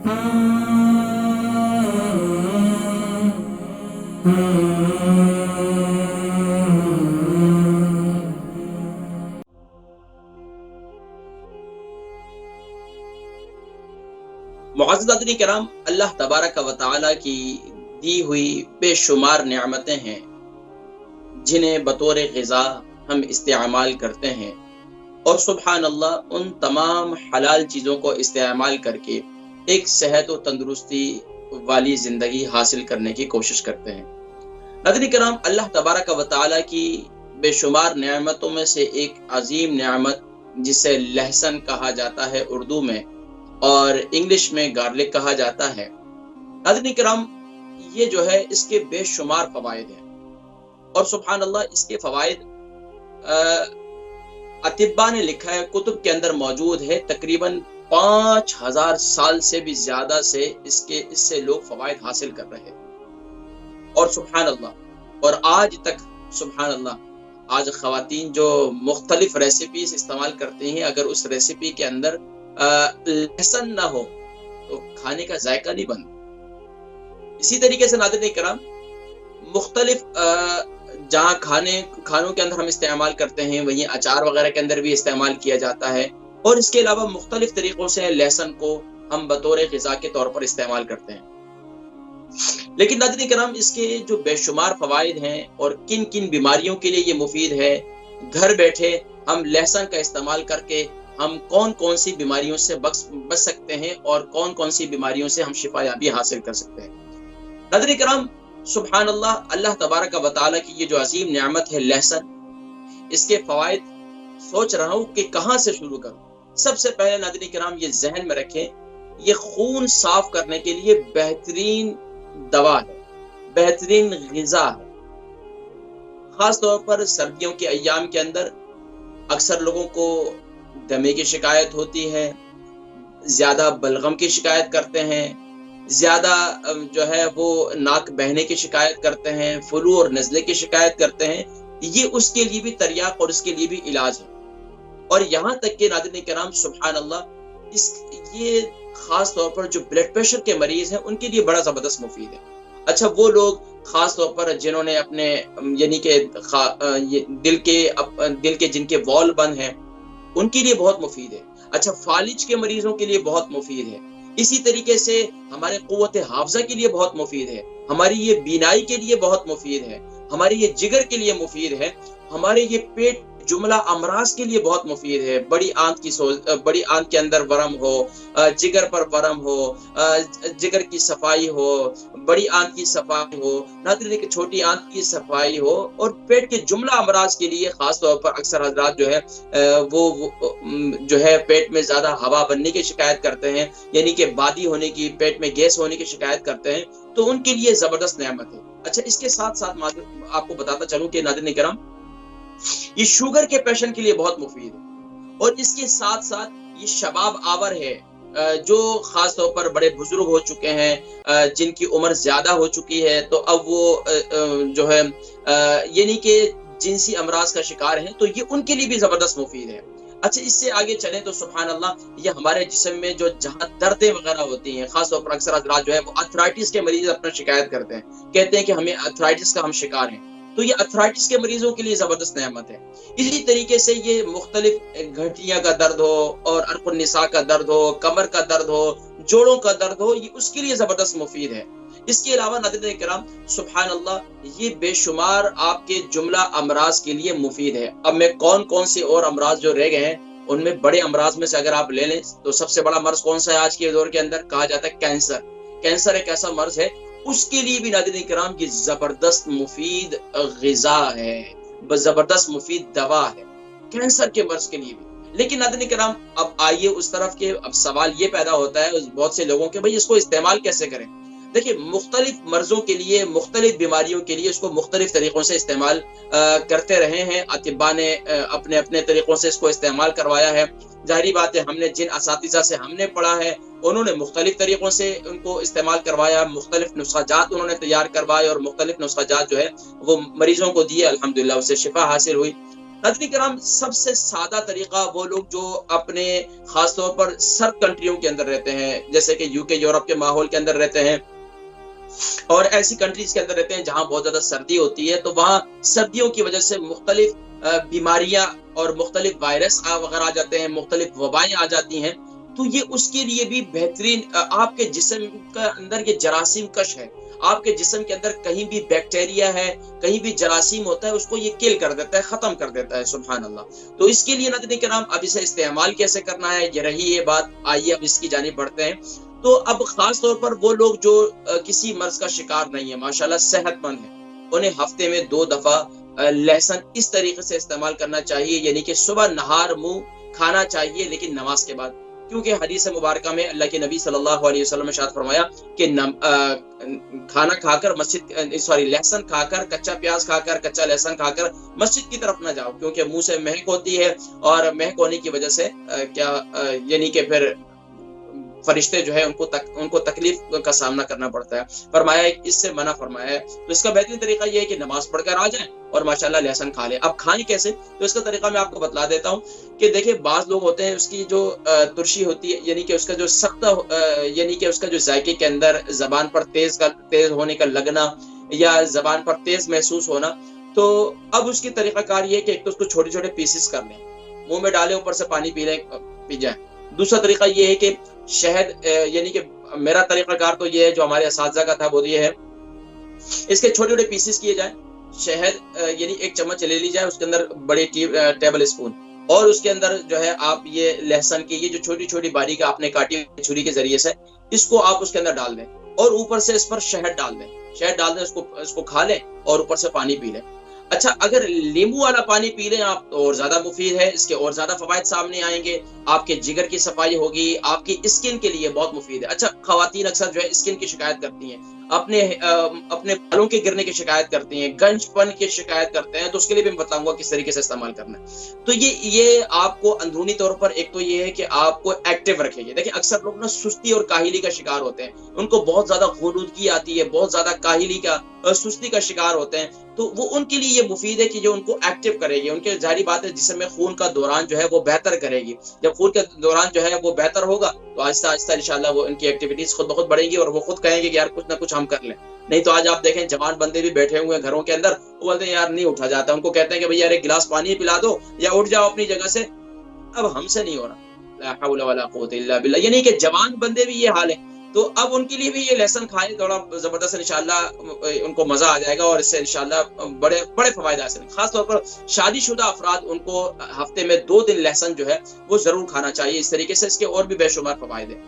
معزز حضرین کرام، اللہ تبارک و تعالیٰ کی دی ہوئی بے شمار نعمتیں ہیں جنہیں بطور غذا ہم استعمال کرتے ہیں، اور سبحان اللہ ان تمام حلال چیزوں کو استعمال کر کے ایک صحت و تندرستی والی زندگی حاصل کرنے کی کوشش کرتے ہیں۔ حضرین کرام، اللہ تبارک و تعالیٰ کی بے شمار نعمتوں میں سے ایک عظیم نعمت جسے لہسن کہا جاتا ہے اردو میں، اور انگلش میں گارلک کہا جاتا ہے۔ حضرین کرام، یہ جو ہے اس کے بے شمار فوائد ہیں، اور سبحان اللہ اس کے فوائد اطباء نے لکھا ہے، کتب کے اندر موجود ہے، تقریباً 5000 سال سے بھی زیادہ سے اس سے لوگ فوائد حاصل کر رہے ہیں۔ اور سبحان اللہ، اور آج تک سبحان اللہ، آج خواتین جو مختلف ریسیپیز استعمال کرتے ہیں، اگر اس ریسیپی کے اندر لہسن نہ ہو تو کھانے کا ذائقہ نہیں بنتا۔ اسی طریقے سے ناظرین کرام، مختلف جہاں کھانوں کے اندر ہم استعمال کرتے ہیں، وہیں اچار وغیرہ کے اندر بھی استعمال کیا جاتا ہے، اور اس کے علاوہ مختلف طریقوں سے لہسن کو ہم بطور غذا کے طور پر استعمال کرتے ہیں۔ لیکن ناظرین کرام، اس کے جو بے شمار فوائد ہیں اور کن کن بیماریوں کے لیے یہ مفید ہے، گھر بیٹھے ہم لہسن کا استعمال کر کے ہم کون کون سی بیماریوں سے بچ سکتے ہیں اور کون کون سی بیماریوں سے ہم شفا یابی حاصل کر سکتے ہیں۔ ناظرین کرام، سبحان اللہ، اللہ تبارک و تعالیٰ کی یہ جو عظیم نعمت ہے لہسن، اس کے فوائد سوچ رہا ہوں کہ کہاں سے شروع کروں۔ سب سے پہلے ناظرین کرام یہ ذہن میں رکھیں، یہ خون صاف کرنے کے لیے بہترین دوا ہے، بہترین غذا ہے۔ خاص طور پر سردیوں کے ایام کے اندر اکثر لوگوں کو دمے کی شکایت ہوتی ہے، زیادہ بلغم کی شکایت کرتے ہیں، زیادہ جو ہے وہ ناک بہنے کی شکایت کرتے ہیں، فلو اور نزلے کی شکایت کرتے ہیں۔ یہ اس کے لیے بھی تریاق اور اس کے لیے بھی علاج ہے۔ اور یہاں تک کہ ناظرین کرام سبحان اللہ، یہ خاص طور پر جو بلڈ پریشر کے مریض ہیں ان کے لیے بڑا زبردست مفید ہے۔ اچھا، وہ لوگ خاص طور پر جنہوں نے اپنے یعنی کہ دل کے جن کے وال بند ہیں ان کے لیے بہت مفید ہے۔ اچھا، فالج کے مریضوں کے لیے بہت مفید ہے۔ اسی طریقے سے ہمارے قوت حافظہ کے لیے بہت مفید ہے، ہماری یہ بینائی کے لیے بہت مفید ہے، ہمارے یہ جگر کے لیے مفید ہے، ہمارے یہ پیٹ جملہ امراض کے لیے بہت مفید ہے۔ بڑی آنت کے اندر ورم ہو، جگر پر ورم ہو، جگر کی صفائی ہو، بڑی آنت کی صفائی ہو، ناظرین کہ چھوٹی آنت کی صفائی ہو، اور پیٹ کے جملہ امراض کے لیے خاص طور پر اکثر حضرات جو ہے وہ جو ہے پیٹ میں زیادہ ہوا بننے کی شکایت کرتے ہیں، یعنی کہ بادی ہونے کی، پیٹ میں گیس ہونے کی شکایت کرتے ہیں، تو ان کے لیے زبردست نعمت ہے۔ اچھا، اس کے ساتھ ساتھ آپ کو بتاتا چلوں کہ ناظرین کرام، یہ شوگر کے پیشنٹ کے لیے بہت مفید ہے، اور اس کے ساتھ ساتھ یہ شباب آور ہے، جو خاص طور پر بڑے بزرگ ہو چکے ہیں، جن کی عمر زیادہ ہو چکی ہے، تو اب وہ جو ہے یعنی کہ جنسی امراض کا شکار ہیں، تو یہ ان کے لیے بھی زبردست مفید ہے۔ اچھا، اس سے آگے چلیں تو سبحان اللہ، یہ ہمارے جسم میں جو جہاں دردیں وغیرہ ہوتی ہیں، خاص طور پر اکثر حضرات جو ہے وہ ارتھرائٹس کے مریض اپنا شکایت کرتے ہیں، کہتے ہیں کہ ہمیں ارتھرائٹس کا ہم شکار ہیں، تو یہ ارتھرائٹس کے مریضوں کے لیے زبردست نعمت ہے۔ اسی طریقے سے یہ مختلف گھٹیاں کا درد ہو، اور عرق النساء کا درد ہو، کمر کا درد ہو، جوڑوں کا درد ہو، یہ اس کے لیے زبردست مفید ہے۔ اس کے علاوہ ناظرین کرام سبحان اللہ، یہ بے شمار آپ کے جملہ امراض کے لیے مفید ہے۔ اب میں کون سے اور امراض جو رہ گئے ہیں، ان میں بڑے امراض میں سے اگر آپ لے لیں تو سب سے بڑا مرض کون سا ہے آج کے دور کے اندر؟ کہا جاتا ہے کینسر۔ کینسر ایک ایسا مرض ہے، اس کے لیے بھی ناظرین کرام یہ زبردست مفید غذا ہے، زبردست مفید دوا ہے، کینسر کے مرض کے لیے بھی۔ لیکن ناظرین کرام، اب آئیے اس طرف کے، اب سوال یہ پیدا ہوتا ہے بہت سے لوگوں کے، بھئی اس کو استعمال کیسے کریں؟ دیکھیں، مختلف مرضوں کے لیے، مختلف بیماریوں کے لیے اس کو مختلف طریقوں سے استعمال کرتے رہے ہیں، اطباء نے اپنے اپنے طریقوں سے اس کو استعمال کروایا ہے۔ ظاہری بات ہے، ہم نے جن اساتذہ سے ہم نے پڑھا ہے انہوں نے مختلف طریقوں سے ان کو استعمال کروایا، مختلف نسخہ جات انہوں نے تیار کروائے، اور مختلف نسخہ جات جو ہے وہ مریضوں کو دیے، الحمدللہ اس سے شفا حاصل ہوئی۔ ناظرین کرام، سب سے سادہ طریقہ وہ لوگ جو اپنے خاص طور پر سرد کنٹریوں کے اندر رہتے ہیں، جیسے کہ UK یورپ کے ماحول کے اندر رہتے ہیں اور ایسی کنٹریز کے اندر رہتے ہیں جہاں بہت زیادہ سردی ہوتی ہے، تو وہاں سردیوں کی وجہ سے مختلف بیماریاں اور مختلف وائرس وغیرہ آ جاتے ہیں، مختلف وبائیں آ جاتی ہیں، تو یہ اس کے لیے بھی بہترین آپ کے جسم کا اندر یہ جراثیم کش ہے، آپ کے جسم کے اندر کہیں بھی بیکٹیریا ہے، کہیں بھی جراثیم ہوتا ہے، اس کو یہ کل کر دیتا ہے، ختم کر دیتا ہے، سبحان اللہ۔ تو اس کے لیے ناظرین کرام اب اسے استعمال کیسے کرنا ہے، یہ رہی یہ بات، آئیے اب اس کی جانب بڑھتے ہیں۔ تو اب خاص طور پر وہ لوگ جو کسی مرض کا شکار نہیں ہے، ماشاءاللہ صحت مند ہے، انہیں ہفتے میں 2 دفعہ لہسن اس طریقے سے استعمال کرنا چاہیے، یعنی کہ صبح نہار منہ کھانا چاہیے لیکن نماز کے بعد، کیونکہ حدیث مبارکہ میں اللہ کے نبی صلی اللہ علیہ وسلم نے ارشاد فرمایا کہ کھانا کھا کر لہسن کھا کر، کچا پیاز کھا کر، کچا لہسن کھا کر مسجد کی طرف نہ جاؤ، کیونکہ منہ سے مہک ہوتی ہے اور مہک ہونے کی وجہ سے یعنی کہ پھر فرشتے جو ہے ان کو تکلیف کا سامنا کرنا پڑتا ہے، فرمایا اس سے منع فرمایا ہے۔ تو اس کا بہترین طریقہ یہ ہے کہ نماز پڑھ کر آ جائیں اور ماشاءاللہ لہسن کھا لیں۔ اب کھائیں کیسے؟ تو اس کا طریقہ میں آپ کو بتلا دیتا ہوں کہ دیکھیں، بعض لوگ ہوتے ہیں اس کی جو ترشی ہوتی ہے، یعنی کہ اس کا جو سخت یعنی کہ اس کا جو ذائقے کے اندر زبان پر تیز ہونے کا لگنا یا زبان پر تیز محسوس ہونا، تو اب اس کی طریقہ کار یہ ہے کہ ایک تو اس کو چھوٹے چھوٹے پیسز کر لیں، منہ میں ڈالیں، اوپر سے پانی پی جائیں۔ دوسرا طریقہ یہ ہے کہ شہد، یعنی کہ میرا طریقہ کار تو یہ ہے، جو ہمارے اساتذہ کا تھا وہ یہ ہے، اس کے چھوٹے چھوٹے پیسز کیے جائیں، شہد یعنی 1 چمچ لے لی جائے، اس کے اندر بڑے ٹیبل اسپون، اور اس کے اندر جو ہے آپ یہ لہسن کی یہ جو چھوٹی چھوٹی باریک آپ نے کاٹی چھری کے ذریعے سے، اس کو آپ اس کے اندر ڈال دیں اور اوپر سے اس پر شہد ڈال دیں، اس کو کھا لیں اور اوپر سے پانی پی لیں۔ اچھا، اگر لیمو والا پانی پی لیں آپ تو اور زیادہ مفید ہے، اس کے اور زیادہ فوائد سامنے آئیں گے، آپ کے جگر کی صفائی ہوگی، آپ کی اسکن کے لیے بہت مفید ہے۔ اچھا، خواتین اکثر جو ہے اسکن کی شکایت کرتی ہیں، اپنے بالوں کے گرنے کی شکایت کرتی ہیں، گنج پن کی شکایت کرتے ہیں، تو اس کے لیے بھی میں بتاؤں گا کس طریقے سے استعمال کرنا ہے۔ تو یہ آپ کو اندرونی طور پر ایک تو یہ ہے کہ آپ کو ایکٹیو رکھے گی۔ دیکھیں، اکثر لوگ نا سستی اور کاہلی کا شکار ہوتے ہیں، ان کو بہت زیادہ غنودگی آتی ہے، بہت زیادہ کاہلی کا سستی کا شکار ہوتے ہیں، تو وہ ان کے لیے یہ مفید ہے کہ جو ان کو ایکٹیو کرے گی، ان کے ظاہری بات ہے جسم میں خون کا دوران جو ہے وہ بہتر کرے گی۔ جب خون کا دوران جو ہے وہ بہتر ہوگا تو آہستہ آہستہ انشاءاللہ وہ ان کی ایکٹیویٹیز خود بخود بڑھیں گی اور وہ خود کہیں گے کہ یار کچھ نہ کچھ ہم کر لیں۔ نہیں تو آج آپ دیکھیں جوان بندے بھی بیٹھے ہوئے ہیں گھروں کے اندر، وہ بولتے ہیں یار نہیں اٹھا جاتا، ان کو کہتے ہیں کہ بھئی یار 1 گلاس پانی پلا دو یا اٹھ جاؤ اپنی جگہ سے، اب ہم سے نہیں ہو رہا، لا حول ولا قوت الا باللہ، یعنی کہ جوان بندے بھی یہ حال ہے۔ تو اب ان کے لیے بھی یہ لہسن کھائیں، تھوڑا زبردست انشاءاللہ ان کو مزہ آ جائے گا اور اس سے انشاءاللہ بڑے فوائد حاصل ہیں۔ خاص طور پر شادی شدہ افراد، ان کو ہفتے میں 2 دن لہسن جو ہے وہ ضرور کھانا چاہیے، اس طریقے سے اس کے اور بھی بے شمار فوائد ہیں۔